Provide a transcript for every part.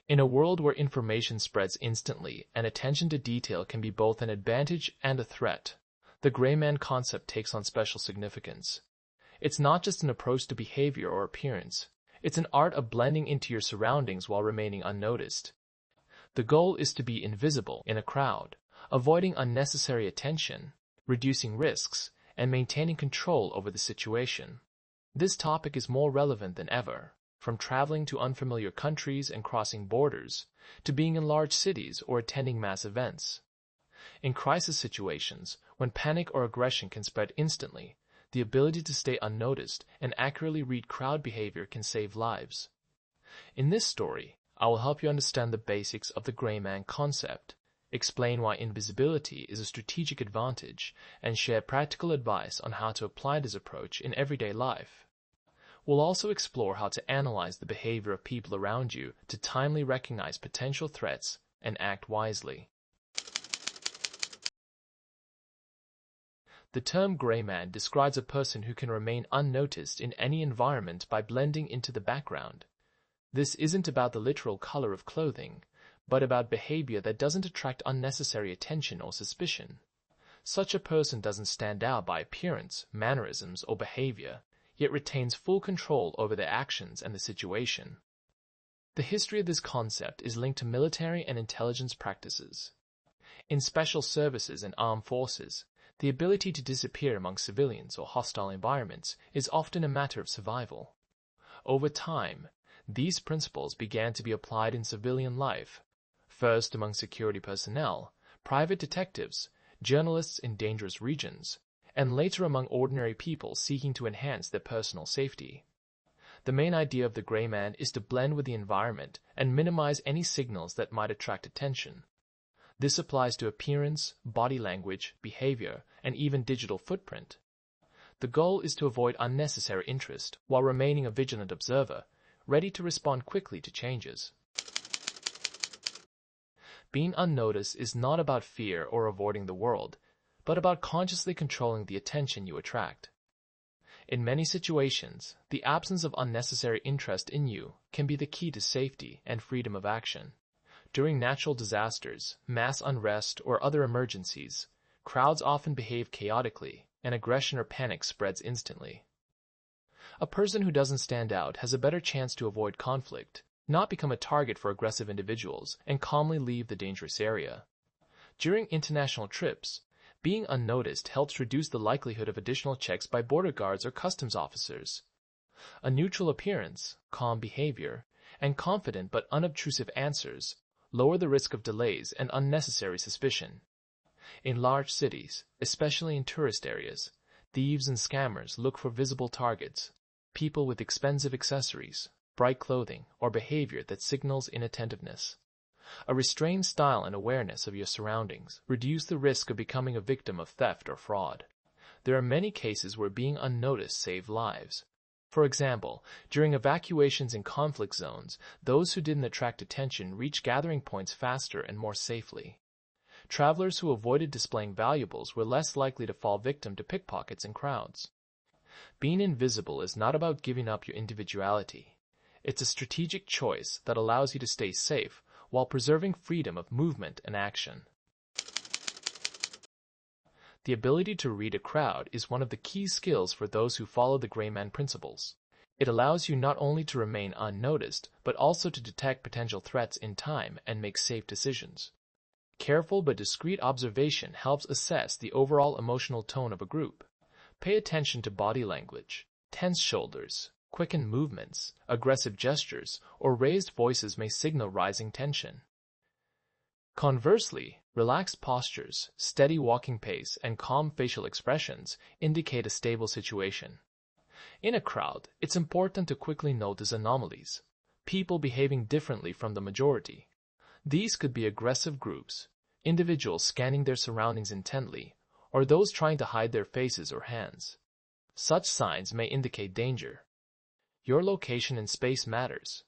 In a world where information spreads instantly and attention to detail can be both an advantage and a threat, the gray man concept takes on special significance. It's not just an approach to behavior or appearance, it's an art of blending into your surroundings while remaining unnoticed. The goal is to be invisible in a crowd, avoiding unnecessary attention, reducing risks, and maintaining control over the situation. This topic is more relevant than ever, from traveling to unfamiliar countries and crossing borders, to being in large cities or attending mass events. In crisis situations, when panic or aggression can spread instantly, the ability to stay unnoticed and accurately read crowd behavior can save lives. In this story, I will help you understand the basics of the gray man concept, explain why invisibility is a strategic advantage, and share practical advice on how to apply this approach in everyday life. We'll also explore how to analyze the behavior of people around you to timely recognize potential threats and act wisely. The term gray man describes a person who can remain unnoticed in any environment by blending into the background. This isn't about the literal color of clothing, but about behavior that doesn't attract unnecessary attention or suspicion. Such a person doesn't stand out by appearance, mannerisms, or behavior, yet retains full control over their actions and the situation. The history of this concept is linked to military and intelligence practices. In special services and armed forces, the ability to disappear among civilians or hostile environments is often a matter of survival. Over time, these principles began to be applied in civilian life, first among security personnel, private detectives, journalists in dangerous regions, and later among ordinary people seeking to enhance their personal safety. The main idea of the gray man is to blend with the environment and minimize any signals that might attract attention. This applies to appearance, body language, behavior, and even digital footprint. The goal is to avoid unnecessary interest while remaining a vigilant observer, ready to respond quickly to changes. Being unnoticed is not about fear or avoiding the world, but about consciously controlling the attention you attract. In many situations, the absence of unnecessary interest in you can be the key to safety and freedom of action. During natural disasters, mass unrest, or other emergencies, crowds often behave chaotically, and aggression or panic spreads instantly. A person who doesn't stand out has a better chance to avoid conflict, not become a target for aggressive individuals, and calmly leave the dangerous area. During international trips, being unnoticed helps reduce the likelihood of additional checks by border guards or customs officers. A neutral appearance, calm behavior, and confident but unobtrusive answers lower the risk of delays and unnecessary suspicion. In large cities, especially in tourist areas, thieves and scammers look for visible targets, people with expensive accessories, bright clothing, or behavior that signals inattentiveness. A restrained style and awareness of your surroundings reduce the risk of becoming a victim of theft or fraud. There are many cases where being unnoticed saved lives. For example, during evacuations in conflict zones, those who didn't attract attention reached gathering points faster and more safely. Travelers who avoided displaying valuables were less likely to fall victim to pickpockets in crowds. Being invisible is not about giving up your individuality. It's a strategic choice that allows you to stay safe while preserving freedom of movement and action. The ability to read a crowd is one of the key skills for those who follow the gray man principles. It allows you not only to remain unnoticed, but also to detect potential threats in time and make safe decisions. Careful but discreet observation helps assess the overall emotional tone of a group. Pay attention to body language. Tense shoulders, quickened movements, aggressive gestures, or raised voices may signal rising tension. Conversely, relaxed postures, steady walking pace, and calm facial expressions indicate a stable situation. In a crowd, it's important to quickly notice anomalies, people behaving differently from the majority. These could be aggressive groups, individuals scanning their surroundings intently, or those trying to hide their faces or hands. Such signs may indicate danger. Your location in space matters.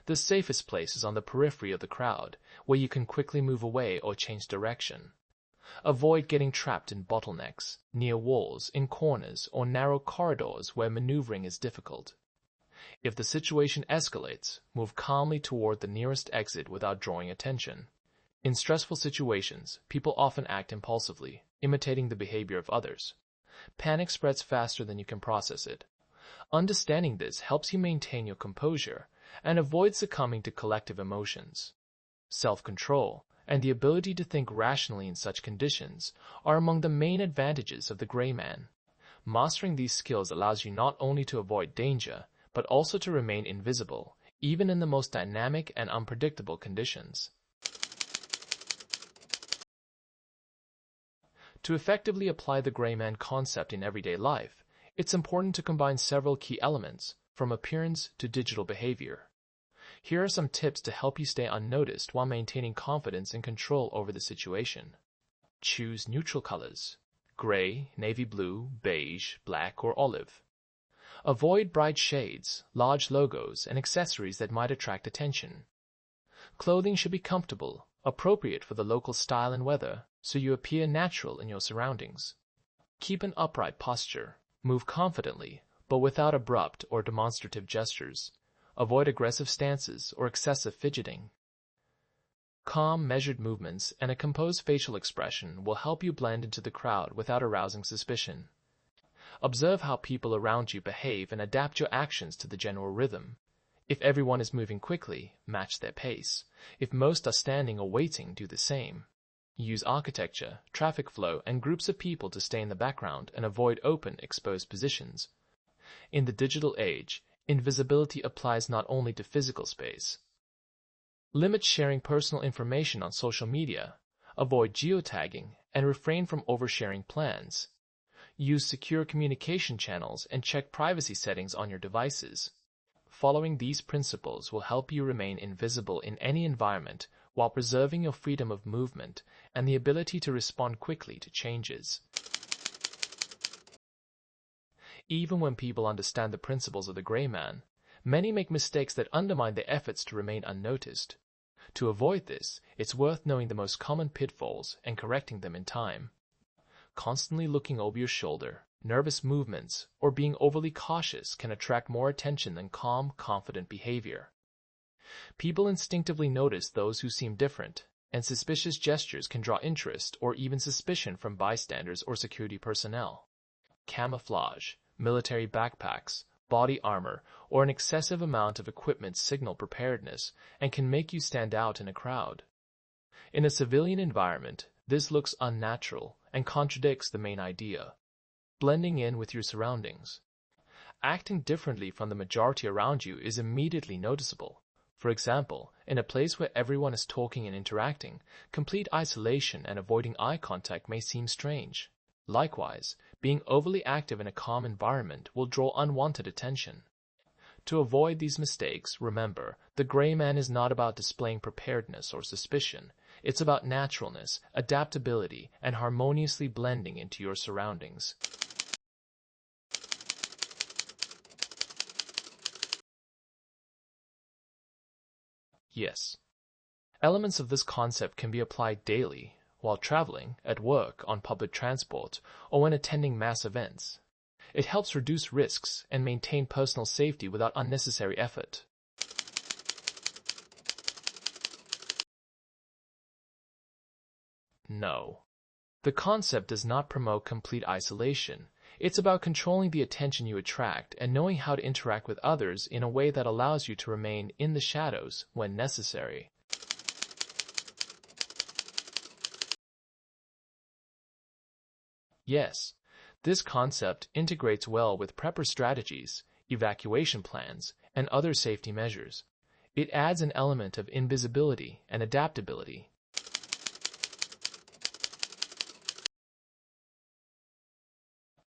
The safest place is on the periphery of the crowd, where you can quickly move away or change direction. Avoid getting trapped in bottlenecks, near walls, in corners, or narrow corridors where maneuvering is difficult. If the situation escalates, move calmly toward the nearest exit without drawing attention. In stressful situations, people often act impulsively, imitating the behavior of others. Panic spreads faster than you can process it. Understanding this helps you maintain your composure and avoid succumbing to collective emotions. Self-control and the ability to think rationally in such conditions are among the main advantages of the gray man. Mastering these skills allows you not only to avoid danger, but also to remain invisible, even in the most dynamic and unpredictable conditions. To effectively apply the gray man concept in everyday life, it's important to combine several key elements, from appearance to digital behavior. Here are some tips to help you stay unnoticed while maintaining confidence and control over the situation. Choose neutral colors: gray, navy blue, beige, black, or olive. Avoid bright shades, large logos, and accessories that might attract attention. Clothing should be comfortable, appropriate for the local style and weather, so you appear natural in your surroundings. Keep an upright posture. Move confidently, but without abrupt or demonstrative gestures. Avoid aggressive stances or excessive fidgeting. Calm, measured movements and a composed facial expression will help you blend into the crowd without arousing suspicion. Observe how people around you behave and adapt your actions to the general rhythm. If everyone is moving quickly, match their pace. If most are standing or waiting, do the same. Use architecture, traffic flow, and groups of people to stay in the background and avoid open, exposed positions. In the digital age, invisibility applies not only to physical space. Limit sharing personal information on social media, avoid geotagging, and refrain from oversharing plans. Use secure communication channels and check privacy settings on your devices. Following these principles will help you remain invisible in any environment while preserving your freedom of movement and the ability to respond quickly to changes. Even when people understand the principles of the gray man, many make mistakes that undermine their efforts to remain unnoticed. To avoid this, it's worth knowing the most common pitfalls and correcting them in time. Constantly looking over your shoulder, nervous movements, or being overly cautious can attract more attention than calm, confident behavior. People instinctively notice those who seem different, and suspicious gestures can draw interest or even suspicion from bystanders or security personnel. Camouflage, military backpacks, body armor, or an excessive amount of equipment signal preparedness and can make you stand out in a crowd. In a civilian environment, this looks unnatural and contradicts the main idea: blending in with your surroundings. Acting differently from the majority around you is immediately noticeable. For example, in a place where everyone is talking and interacting, complete isolation and avoiding eye contact may seem strange. Likewise, being overly active in a calm environment will draw unwanted attention. To avoid these mistakes, remember, the gray man is not about displaying preparedness or suspicion. It's about naturalness, adaptability, and harmoniously blending into your surroundings. Yes, elements of this concept can be applied daily, while traveling, at work, on public transport, or when attending mass events. It helps reduce risks and maintain personal safety without unnecessary effort. No. The concept does not promote complete isolation. It's about controlling the attention you attract and knowing how to interact with others in a way that allows you to remain in the shadows when necessary. Yes, this concept integrates well with prepper strategies, evacuation plans, and other safety measures. It adds an element of invisibility and adaptability.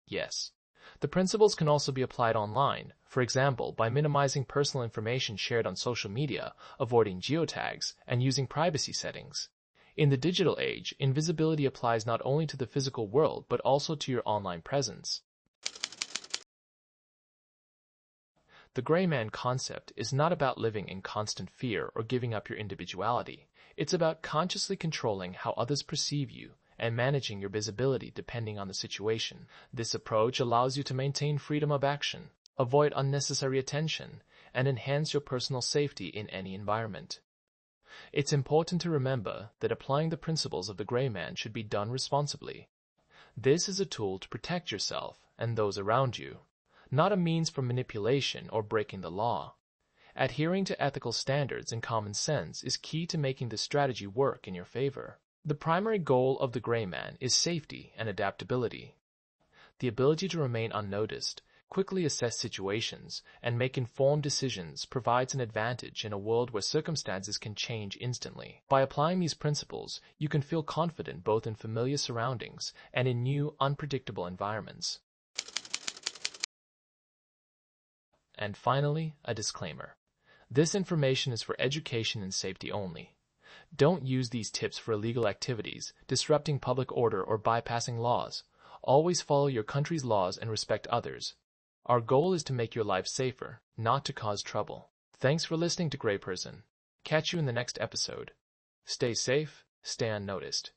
Yes, the principles can also be applied online, for example, by minimizing personal information shared on social media, avoiding geotags, and using privacy settings. In the digital age, invisibility applies not only to the physical world but also to your online presence. The gray man concept is not about living in constant fear or giving up your individuality. It's about consciously controlling how others perceive you and managing your visibility depending on the situation. This approach allows you to maintain freedom of action, avoid unnecessary attention, and enhance your personal safety in any environment. It's important to remember that applying the principles of the Gray Man should be done responsibly. This is a tool to protect yourself and those around you, not a means for manipulation or breaking the law. Adhering to ethical standards and common sense is key to making this strategy work in your favor. The primary goal of the Gray Man is safety and adaptability. The ability to remain unnoticed, quickly assess situations, and make informed decisions provides an advantage in a world where circumstances can change instantly. By applying these principles, you can feel confident both in familiar surroundings and in new, unpredictable environments. And finally, a disclaimer. This information is for education and safety only. Don't use these tips for illegal activities, disrupting public order, or bypassing laws. Always follow your country's laws and respect others. Our goal is to make your life safer, not to cause trouble. Thanks for listening to Grayperson. Catch you in the next episode. Stay safe, stay unnoticed.